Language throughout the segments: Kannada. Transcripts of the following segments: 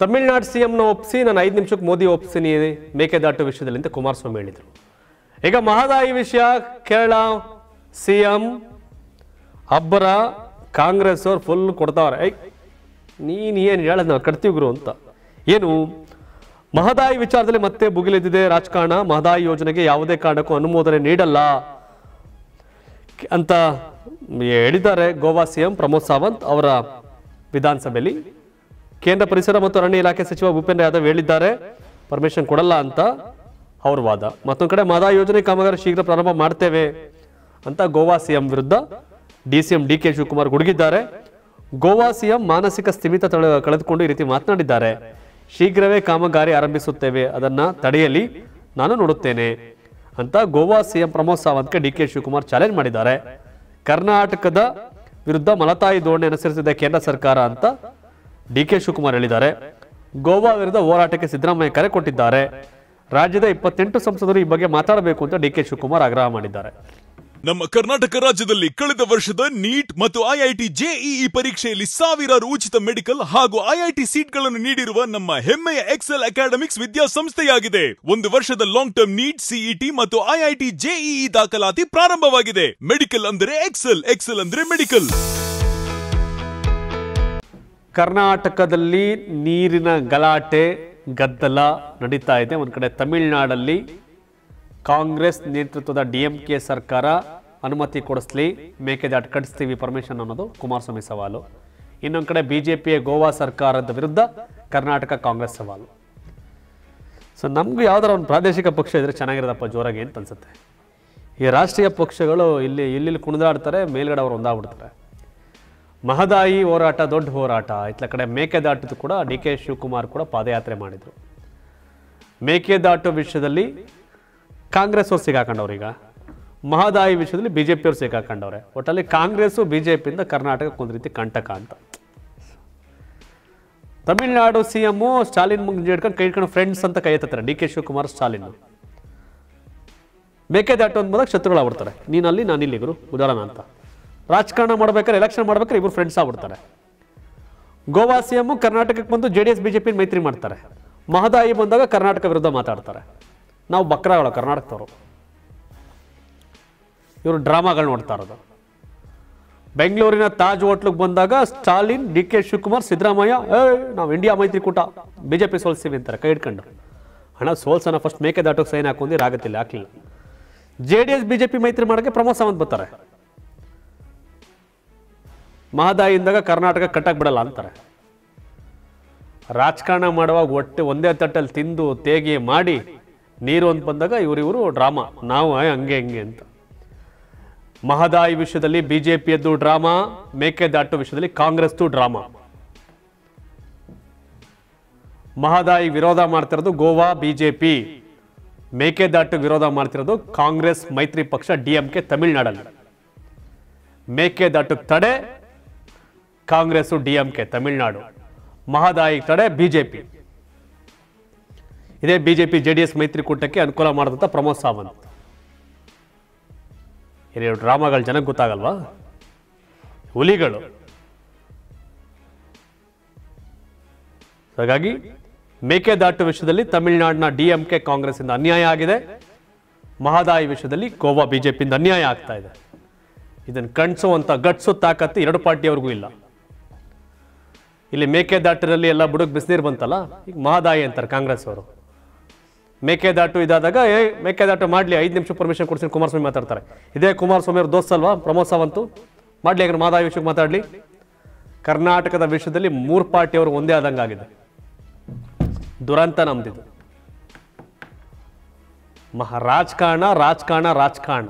ತಮಿಳುನಾಡು ಸಿಎಂನ ಒಪ್ಪಿಸಿ ನಾನು 5 ನಿಮಿಷಕ್ಕೆ ಮೋದಿ ಒಪ್ಪಿಸ್ತೀನಿ ಮೇಕೆದಾಟು ವಿಷಯದಲ್ಲಿ ಅಂತ ಕುಮಾರಸ್ವಾಮಿ ಹೇಳಿದರು. ಈಗ ಮಹದಾಯಿ ವಿಷಯ ಕೇರಳ ಸಿಎಂ ಅಬ್ಬರ ಕಾಂಗ್ರೆಸ್ ಅವ್ರು ಫುಲ್ ಕೊಡ್ತಾವ್ರೆ. ನೀನು ಏನು ಹೇಳೋದು ನಾವು ಕಟ್ತೀವಿ ಗುರು ಅಂತ. ಏನು ಮಹದಾಯಿ ವಿಚಾರದಲ್ಲಿ ಮತ್ತೆ ಭುಗಿಲೆದ್ದಿದೆ ರಾಜಕಾರಣ. ಮಹದಾಯಿ ಯೋಜನೆಗೆ ಯಾವುದೇ ಕಾರಣಕ್ಕೂ ಅನುಮೋದನೆ ನೀಡಲ್ಲ ಅಂತ ಹೇಳಿದ್ದಾರೆ ಗೋವಾ ಸಿಎಂ ಪ್ರಮೋದ್ ಸಾವಂತ್ ಅವರ ವಿಧಾನಸಭೆಯಲ್ಲಿ. ಕೇಂದ್ರ ಪರಿಸರ ಮತ್ತು ಅರಣ್ಯ ಇಲಾಖೆ ಸಚಿವ ಭೂಪೇಂದ್ರ ಯಾದವ್ ಹೇಳಿದ್ದಾರೆ ಪರ್ಮಿಷನ್ ಕೊಡಲ್ಲ ಅಂತ ಅವ್ರ ವಾದ. ಮತ್ತೊಂದು ಕಡೆ ಮಹದಾಯಿ ಯೋಜನೆ ಕಾಮಗಾರಿ ಶೀಘ್ರ ಪ್ರಾರಂಭ ಮಾಡ್ತೇವೆ ಅಂತ ಗೋವಾ ಸಿಎಂ ವಿರುದ್ಧ ಡಿಸಿಎಂ ಡಿಕೆ ಶಿವಕುಮಾರ್ ಗುಡುಗಿದ್ದಾರೆ. ಗೋವಾ ಸಿಎಂ ಮಾನಸಿಕ ಸ್ಥಿಮಿತ ಕಳೆದುಕೊಂಡು ಈ ರೀತಿ ಮಾತನಾಡಿದ್ದಾರೆ. ಶೀಘ್ರವೇ ಕಾಮಗಾರಿ ಆರಂಭಿಸುತ್ತೇವೆ, ಅದನ್ನ ತಡೆಯಲಿ ನಾನು ನೋಡುತ್ತೇನೆ ಅಂತ ಗೋವಾ ಸಿಎಂ ಪ್ರಮೋದ್ ಸಾವಂತ್ಗೆ ಡಿಕೆ ಶಿವಕುಮಾರ್ ಚಾಲೆಂಜ್ ಮಾಡಿದ್ದಾರೆ. ಕರ್ನಾಟಕದ ವಿರುದ್ಧ ಮಲತಾಯಿ ಧೋರಣೆ ಅನುಸರಿಸಿದ ಕೇಂದ್ರ ಸರ್ಕಾರ ಅಂತ ಡಿಕೆ ಶಿವಕುಮಾರ್ ಹೇಳಿದ್ದಾರೆ. ಗೋವಾ ವಿರುದ್ಧ ಹೋರಾಟಕ್ಕೆ ಸಿದ್ದರಾಮಯ್ಯ ಕರೆ ಕೊಟ್ಟಿದ್ದಾರೆ. ರಾಜ್ಯದ 28 ಸಂಸದರು ಈ ಬಗ್ಗೆ ಮಾತಾಡಬೇಕು ಅಂತ ಡಿಕೆ ಶಿವಕುಮಾರ್ ಆಗ್ರಹ ಮಾಡಿದ್ದಾರೆ. ನಮ್ಮ ಕರ್ನಾಟಕ ರಾಜ್ಯದಲ್ಲಿ ಕಳೆದ ವರ್ಷದ ನೀಟ್ ಮತ್ತು ಐಐಟಿ ಜೆಇಇ ಪರೀಕ್ಷೆಯಲ್ಲಿ ಸಾವಿರಾರು ಉಚಿತ ಮೆಡಿಕಲ್ ಹಾಗೂ ಐಐಟಿ ಸೀಟ್ಗಳನ್ನು ನೀಡಿರುವ ನಮ್ಮ ಹೆಮ್ಮೆಯ ಎಕ್ಸೆಲ್ ಅಕಾಡೆಮಿಕ್ಸ್ ವಿದ್ಯಾಸಂಸ್ಥೆಯಾಗಿದೆ. 1 ವರ್ಷದ ಲಾಂಗ್ ಟರ್ಮ್ ನೀಟ್, ಸಿಇಟಿ ಮತ್ತು ಐಐಟಿ ಜೆಇಇ ದಾಖಲಾತಿ ಪ್ರಾರಂಭವಾಗಿದೆ. ಮೆಡಿಕಲ್ ಅಂದರೆ ಎಕ್ಸೆಲ್, ಎಕ್ಸೆಲ್ ಅಂದರೆ ಮೆಡಿಕಲ್. ಕರ್ನಾಟಕದಲ್ಲಿ ನೀರಿನ ಗಲಾಟೆ ಗದ್ದಲ ನಡೀತಾ ಇದೆ. ಒಂದು ಕಡೆ ತಮಿಳುನಾಡಲ್ಲಿ ಕಾಂಗ್ರೆಸ್ ನೇತೃತ್ವದ ಡಿಎಂಕೆ ಸರ್ಕಾರ ಅನುಮತಿ ಕೊಡಿಸ್ಲಿ, ಮೇಕೆದಾಟು ಕಟ್ಟಿಸ್ತೀವಿ ಪರ್ಮಿಷನ್ ಅನ್ನೋದು ಕುಮಾರಸ್ವಾಮಿ ಸವಾಲು. ಇನ್ನೊಂದು ಕಡೆ ಬಿಜೆಪಿಯ ಗೋವಾ ಸರ್ಕಾರದ ವಿರುದ್ಧ ಕರ್ನಾಟಕ ಕಾಂಗ್ರೆಸ್ ಸವಾಲು. ಸೊ ನಮಗೂ ಯಾವ್ದಾರ ಒಂದು ಪ್ರಾದೇಶಿಕ ಪಕ್ಷ ಇದ್ರೆ ಚೆನ್ನಾಗಿರೋದಪ್ಪ ಜೋರಾಗಿ ಅಂತ ಅನ್ಸುತ್ತೆ. ಈ ರಾಷ್ಟ್ರೀಯ ಪಕ್ಷಗಳು ಇಲ್ಲಿ ಕುಣಿದಾಡ್ತಾರೆ, ಮೇಲ್ಗಡೆ ಅವರು ಒಂದಾಗ್ಬಿಡ್ತಾರೆ. ಮಹದಾಯಿ ಹೋರಾಟ ದೊಡ್ಡ ಹೋರಾಟ. ಇತ್ಲ ಕಡೆ ಮೇಕೆದಾಟು ಕೂಡ ಡಿಕೆ ಶಿವಕುಮಾರ್ ಕೂಡ ಪಾದಯಾತ್ರೆ ಮಾಡಿದರು. ಮೇಕೆದಾಟು ವಿಷಯದಲ್ಲಿ ಕಾಂಗ್ರೆಸ್ ಅವ್ರು ಸಿಗಾಕೊಂಡವ್ರು, ಈಗ ಮಹದಾಯಿ ವಿಷಯದಲ್ಲಿ ಬಿಜೆಪಿ ಅವ್ರು ಸಿಗಾಕೊಂಡವ್ರೆ. ಒಟ್ಟಲ್ಲಿ ಕಾಂಗ್ರೆಸ್ಸು ಬಿಜೆಪಿಯಿಂದ ಕರ್ನಾಟಕಕ್ಕೆ ಒಂದು ರೀತಿ ಕಂಟಕ ಅಂತ. ತಮಿಳುನಾಡು ಸಿಎಂ ಸ್ಟಾಲಿನ್ ಮುಂದೆ ಹಿಡ್ಕೊಂಡು ಕೈ ಹಿಡ್ಕೊಂಡು ಫ್ರೆಂಡ್ಸ್ ಅಂತ ಕೈ ಎತ್ತಾರೆ ಡಿಕೆ ಶಿವಕುಮಾರ್ ಸ್ಟಾಲಿನ್. ಮೇಕೆದಾಟು ಅಂತ ಬಂದಾಗ ಶತ್ರುಗಳಾಗ್ಬಿಡ್ತಾರೆ. ನೀನಲ್ಲಿ ನಾನಿಲ್ಲಿ ಗುರು ಉದಾಹರಣೆ ಅಂತ. ರಾಜಕಾರಣ ಮಾಡ್ಬೇಕಾದ್ರೆ ಎಲೆಕ್ಷನ್ ಮಾಡ್ಬೇಕಾದ್ರೆ ಇಬ್ಬರು ಫ್ರೆಂಡ್ಸ್ ಆಗ್ಬಿಡ್ತಾರೆ. ಗೋವಾ ಸಿಎಂ ಕರ್ನಾಟಕಕ್ಕೆ ಬಂದು JDS ಬಿಜೆಪಿ ಮೈತ್ರಿ ಮಾಡ್ತಾರೆ. ಮಹದಾಯಿ ಬಂದಾಗ ಕರ್ನಾಟಕ ವಿರುದ್ಧ ಮಾತಾಡ್ತಾರೆ. ನಾವು ಬಕ್ರಾಗಳು ಕರ್ನಾಟಕದವರು. ಇವರು ಡ್ರಾಮಾಗಳು ನೋಡ್ತಾ ಇರೋದು. ಬೆಂಗಳೂರಿನ ತಾಜ್ ಹೋಟ್ಲಿಗೆ ಬಂದಾಗ ಸ್ಟಾಲಿನ್, ಡಿಕೆ ಶಿವಕುಮಾರ್, ಸಿದ್ದರಾಮಯ್ಯ ನಾವು ಇಂಡಿಯಾ ಮೈತ್ರಿಕೂಟ ಬಿಜೆಪಿ ಸೋಲ್ಸ್ತೀವಿ ಅಂತಾರೆ ಕೈ ಹಿಡ್ಕೊಂಡು. ಹಣ ಸೋಲ್ಸನ ಫಸ್ಟ್ ಮೇಕೆದಾಟೋಗೆ ಸೈನ್ ಹಾಕೊಂಡಿದ್ರೆ ಆಗತ್ತಿಲ್ಲ, ಹಾಕಲಿಲ್ಲ. JDS ಬಿಜೆಪಿ ಮೈತ್ರಿ ಮಾಡೋಕ್ಕೆ ಪ್ರಮೋದ್ ಸಾವಂತ್ ಬರ್ತಾರೆ. ಮಹದಾಯಿಯಿಂದಾಗ ಕರ್ನಾಟಕ ಕಟ್ಟಕ್ಕೆ ಬಿಡಲ್ಲ ಅಂತಾರೆ. ರಾಜಕಾರಣ ಮಾಡುವಾಗ ಒಟ್ಟೆ ಒಂದೇ ತಟ್ಟಲ್ಲಿ ತಿಂದು ತೇಗಿ ಮಾಡಿ ನೀರು ಅಂತ ಬಂದಾಗ ಇವರು ಡ್ರಾಮಾ, ನಾವು ಹಂಗೆ ಅಂತ. ಮಹದಾಯಿ ವಿಷಯದಲ್ಲಿ ಬಿಜೆಪಿಯದ್ದು ಡ್ರಾಮಾ, ಮೇಕೆದಾಟು ವಿಷಯದಲ್ಲಿ ಕಾಂಗ್ರೆಸ್ದು ಡ್ರಾಮಾ. ಮಹದಾಯಿ ವಿರೋಧ ಮಾಡ್ತಿರೋದು ಗೋವಾ ಬಿಜೆಪಿ, ಮೇಕೆದಾಟು ವಿರೋಧ ಮಾಡ್ತಿರೋದು ಕಾಂಗ್ರೆಸ್ ಮೈತ್ರಿ ಪಕ್ಷ ಡಿಎಂಕೆ ತಮಿಳುನಾಡಲ್ಲಿ. ಮೇಕೆದಾಟು ತಡೆ ಕಾಂಗ್ರೆಸ್ ಡಿಎಂಕೆ ತಮಿಳುನಾಡು, ಮಹದಾಯಿ ತಡೆ ಬಿಜೆಪಿ. ಇದೇ ಬಿಜೆಪಿ JDS ಮೈತ್ರಿಕೂಟಕ್ಕೆ ಅನುಕೂಲ ಮಾಡಿದಂಥ ಪ್ರಮೋದ್ ಸಾವಂತ್. ಇರೋ ಡ್ರಾಮಾಗಳು ಜನಕ್ಕೆ ಗೊತ್ತಾಗಲ್ವಾ? ಹುಲಿಗಳು. ಹಾಗಾಗಿ ಮೇಕೆದಾಟು ವಿಷಯದಲ್ಲಿ ತಮಿಳುನಾಡಿನ ಡಿಎಂಕೆ ಕಾಂಗ್ರೆಸ್ ಇಂದ ಅನ್ಯಾಯ ಆಗಿದೆ. ಮಹದಾಯಿ ವಿಷಯದಲ್ಲಿ ಗೋವಾ ಬಿಜೆಪಿಯಿಂದ ಅನ್ಯಾಯ ಆಗ್ತಾ ಇದೆ. ಇದನ್ನು ಕಣ್ಸುವಂತ ಗಟ್ಸು ತಾಕತ್ತು ಎರಡು ಪಾರ್ಟಿಯವ್ರಿಗೂ ಇಲ್ಲ. ಇಲ್ಲಿ ಮೇಕೆದಾಟಿನಲ್ಲಿ ಎಲ್ಲ ಬುಡಕ್ ಬಿಸಿನೀರು ಬಂತಲ್ಲ, ಈಗ ಮಹದಾಯಿ ಅಂತಾರೆ ಕಾಂಗ್ರೆಸ್ ಅವರು. ಮೇಕೆದಾಟು ಇದಾದಾಗ ಮೇಕೆದಾಟು ಮಾಡಲಿ 5 ನಿಮಿಷ ಪರ್ಮಿಷನ್ ಕೊಡ್ತೀನಿ ಕುಮಾರಸ್ವಾಮಿ ಮಾತಾಡ್ತಾರೆ. ಇದೇ ಕುಮಾರಸ್ವಾಮಿ ಅವ್ರ ದೋಸ್ತ್ ಅಲ್ವಾ ಪ್ರಮೋದ್ ಸಾವಂತ್, ಮಾಡಲಿ ಹಾಗೆ ಮಹದಾಯಿ ವಿಷಯಕ್ಕೆ ಮಾತಾಡಲಿ. ಕರ್ನಾಟಕದ ವಿಷಯದಲ್ಲಿ 3 ಪಾರ್ಟಿಯವರು ಒಂದೇ ಆದಂಗಾಗಿದೆ. ದುರಂತ ನಮ್ದಿದ್ದು. ರಾಜಕಾರಣ ರಾಜಕಾರಣ ರಾಜಕಾರಣ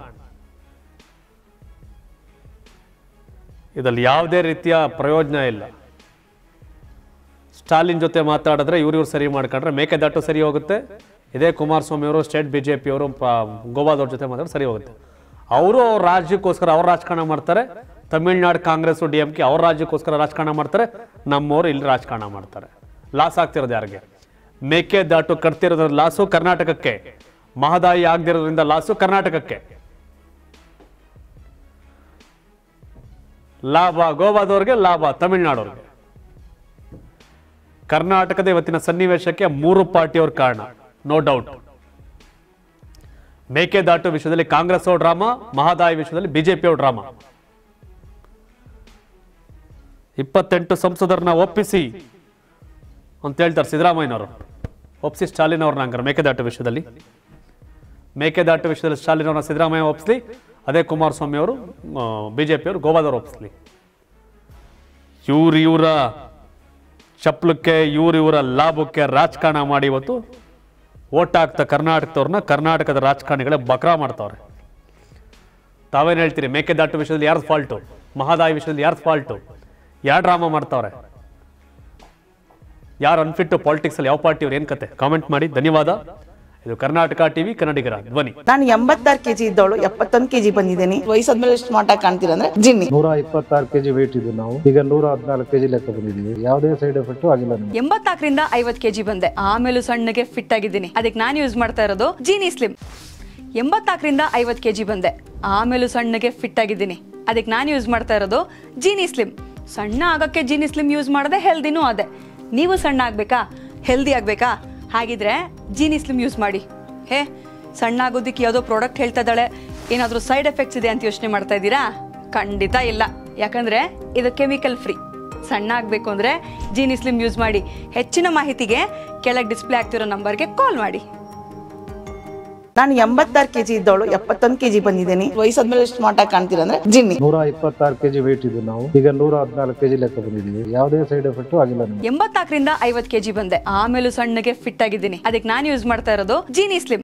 ಇದರಲ್ಲಿ ಯಾವುದೇ ರೀತಿಯ ಪ್ರಯೋಜನ ಇಲ್ಲ. ಸ್ಟಾಲಿನ್ ಜೊತೆ ಮಾತಾಡಿದ್ರೆ ಇವ್ರು ಸರಿ ಮಾಡ್ಕೊಂಡ್ರೆ ಮೇಕೆದಾಟು ಸರಿ ಹೋಗುತ್ತೆ. ಇದೇ ಕುಮಾರಸ್ವಾಮಿ ಅವರು ಸ್ಟೇಟ್ ಬಿಜೆಪಿ ಅವರು ಗೋವಾದವ್ರ ಜೊತೆ ಮಾತಾಡಿದ್ರೆ ಸರಿ ಹೋಗುತ್ತೆ. ಅವರು ಅವ್ರ ರಾಜ್ಯಕ್ಕೋಸ್ಕರ ಅವ್ರ ರಾಜಕಾರಣ ಮಾಡ್ತಾರೆ. ತಮಿಳುನಾಡು ಕಾಂಗ್ರೆಸ್ ಡಿಎಂಕೆ ಅವ್ರ ರಾಜ್ಯಕ್ಕೋಸ್ಕರ ರಾಜಕಾರಣ ಮಾಡ್ತಾರೆ. ನಮ್ಮವರು ಇಲ್ಲಿ ರಾಜಕಾರಣ ಮಾಡ್ತಾರೆ. ಲಾಸ್ ಆಗ್ತಿರೋದು ಯಾರಿಗೆ? ಮೇಕೆದಾಟು ಕಟ್ತಿರೋದ್ರ ಲಾಸು ಕರ್ನಾಟಕಕ್ಕೆ, ಮಹದಾಯಿ ಆಗದಿರೋದ್ರಿಂದ ಲಾಸು ಕರ್ನಾಟಕಕ್ಕೆ. ಲಾಭ ಗೋವಾದವ್ರಿಗೆ, ಲಾಭ ತಮಿಳುನಾಡವ್ರಿಗೆ. ಕರ್ನಾಟಕದ ಇವತ್ತಿನ ಸನ್ನಿವೇಶಕ್ಕೆ 3 ಪಾರ್ಟಿಯವ್ರ ಕಾರಣ, ನೋ ಡೌಟ್. ಮೇಕೆದಾಟು ವಿಷಯದಲ್ಲಿ ಕಾಂಗ್ರೆಸ್ ಅವ್ರ ಡ್ರಾಮಾ, ಮಹದಾಯಿ ವಿಷಯದಲ್ಲಿ ಬಿಜೆಪಿ ಅವ್ರ ಡ್ರಾಮಾ. 28 ಸಂಸದರನ್ನ ಒಪ್ಪಿಸಿ ಅಂತ ಹೇಳ್ತಾರೆ ಸಿದ್ದರಾಮಯ್ಯನವರು. ಒಪ್ಪಿಸಿ ಸ್ಟಾಲಿನ್ ಅವ್ರನ್ನ ಹಂಗಾರೆ ಮೇಕೆದಾಟು ವಿಷಯದಲ್ಲಿ ಸ್ಟಾಲಿನ್ ಅವ್ರನ್ನ ಸಿದ್ದರಾಮಯ್ಯ ಒಪ್ಪಿಸ್ಲಿ, ಅದೇ ಕುಮಾರಸ್ವಾಮಿ ಅವರು ಬಿಜೆಪಿ ಅವರು ಗೋವಾದವ್ರು ಒಪ್ಪಿಸ್ಲಿ. ಇವರ ಚಪ್ಪಲಕ್ಕೆ ಇವರ ಲಾಭಕ್ಕೆ ರಾಜಕಾರಣ ಮಾಡಿ ಇವತ್ತು ಓಟ್ ಹಾಕ್ತಾ ಕರ್ನಾಟಕದವ್ರನ್ನ ಕರ್ನಾಟಕದ ರಾಜಕಾರಣಿಗಳೇ ಬಕ್ರಾ ಮಾಡ್ತಾವ್ರೆ. ತಾವೇನು ಹೇಳ್ತೀರಿ? ಮೇಕೆದಾಟು ವಿಷಯದಲ್ಲಿ ಯಾರ್ದು ಫಾಲ್ಟು? ಮಹದಾಯಿ ವಿಷಯದಲ್ಲಿ ಯಾರ್ದು ಫಾಲ್ಟು? ಯಾರು ಡ್ರಾಮಾ ಮಾಡ್ತಾವ್ರೆ? ಯಾರು ಅನ್ಫಿಟ್ ಪಾಲಿಟಿಕ್ಸ್ ಅಲ್ಲಿ? ಯಾವ ಪಾರ್ಟಿ ಅವ್ರು? ಏನ್ ಕತೆ? ಕಾಮೆಂಟ್ ಮಾಡಿ. ಧನ್ಯವಾದ. ಇದು ಕರ್ನಾಟಕ ಟಿವಿ, ಕನ್ನಡಿಗರ ಧ್ವನಿ. ನಾನು 86 kg ಇದ್ದವಳು 71 kg ಬಂದಿದ್ದೀನಿ. ವಯಸ್ಸಾದ್ಮೇಲೆ ಎಷ್ಟು ಸ್ಮಾರ್ಟ್ ಆಗಿ ಕಾಣ್ತೀರಾ ಅಂದ್ರೆ ಜಿನ್ನಿ. 126 kg ವೇಟ್ ಇದ್ದು ನಾವು ಈಗ 114 kg ಲೆಕ್ಕ ಬಂದಿದ್ದೀವಿ. ಯಾವುದೇ ಸೈಡ್ ಎಫೆಕ್ಟ್ ಆಗಿಲ್ಲ. 84 ರಿಂದ 50 kg ಬಂದೆ, ಆಮೇಲೂ ಸಣ್ಣಗೆ ಫಿಟ್ ಆಗಿದ್ದೀನಿ. ಅದಕ್ಕೆ ನಾನು ಯೂಸ್ ಮಾಡ್ತಾ ಇರೋದು ಜೀನಿ ಸ್ಲಿಮ್. 84 ರಿಂದ 50 kg ಬಂದೆ, ಆಮೇಲೂ ಸಣ್ಣಗೆ ಫಿಟ್ ಆಗಿದ್ದೀನಿ. ಅದಕ್ಕೆ ನಾನು ಯೂಸ್ ಮಾಡ್ತಾ ಇರೋದು ಜೀನಿ ಸ್ಲಿಮ್. ಸಣ್ಣ ಆಗಕ್ಕೆ ಜೀನಿ ಸ್ಲಿಮ್ ಯೂಸ್ ಮಾಡದೆ ಹೆಲ್ದಿನೂ ಅದೇ. ನೀವು ಸಣ್ಣ ಆಗ್ಬೇಕಾ, ಹೆಲ್ದಿ ಆಗ್ಬೇಕಾ? ಹಾಗಿದ್ರೆ ಜೀನಿ ಸ್ಲಿಮ್ ಯೂಸ್ ಮಾಡಿ. ಸಣ್ಣ ಆಗೋದಕ್ಕೆ ಯಾವುದೋ ಪ್ರಾಡಕ್ಟ್ ಹೇಳ್ತಾ ಇದ್ದಾಳೆ, ಏನಾದರೂ ಸೈಡ್ ಎಫೆಕ್ಟ್ಸ್ ಇದೆ ಅಂತ ಯೋಚನೆ ಮಾಡ್ತಾ ಇದ್ದೀರಾ? ಖಂಡಿತ ಇಲ್ಲ, ಯಾಕಂದ್ರೆ ಇದು ಕೆಮಿಕಲ್ ಫ್ರೀ. ಸಣ್ಣ ಆಗಬೇಕು ಅಂದ್ರೆ ಜೀನಿ ಸ್ಲಿಮ್ ಯೂಸ್ ಮಾಡಿ. ಹೆಚ್ಚಿನ ಮಾಹಿತಿಗೆ ಕೆಳಗೆ ಡಿಸ್ಪ್ಲೇ ಆಗ್ತಿರೋ ನಂಬರ್ಗೆ ಕಾಲ್ ಮಾಡಿ. ನಾನು 86 kg ಇದ್ದವಳು 71 kg ಬಂದಿದ್ದೀನಿ. ವಯಸ್ಸಾದ್ಮೇಲೆ ಎಷ್ಟು ಸ್ಮಾರ್ಟ್ ಆಗಿ ಕಾಣ್ತೀರಾ ಅಂದ್ರೆ ಜಿನ್ನಿ. 126 kg ವೇಟ್ ಇದ್ದು ನಾವು ಈಗ 114 kg ಲೆಕ್ಕ ಬಂದಿದ್ದೀವಿ. ಯಾವುದೇ ಸೈಡ್ ಎಫೆಕ್ಟ್ ಆಗಿಲ್ಲ. 84 ರಿಂದ 50 kg ಬಂದೆ, ಆಮೇಲೂ ಸಣ್ಣಗೆ ಫಿಟ್ ಆಗಿದ್ದೀನಿ. ಅದಕ್ಕೆ ನಾನು ಯೂಸ್ ಮಾಡ್ತಾ ಇರೋದು ಜೀನಿ ಸ್ಲಿಮ್.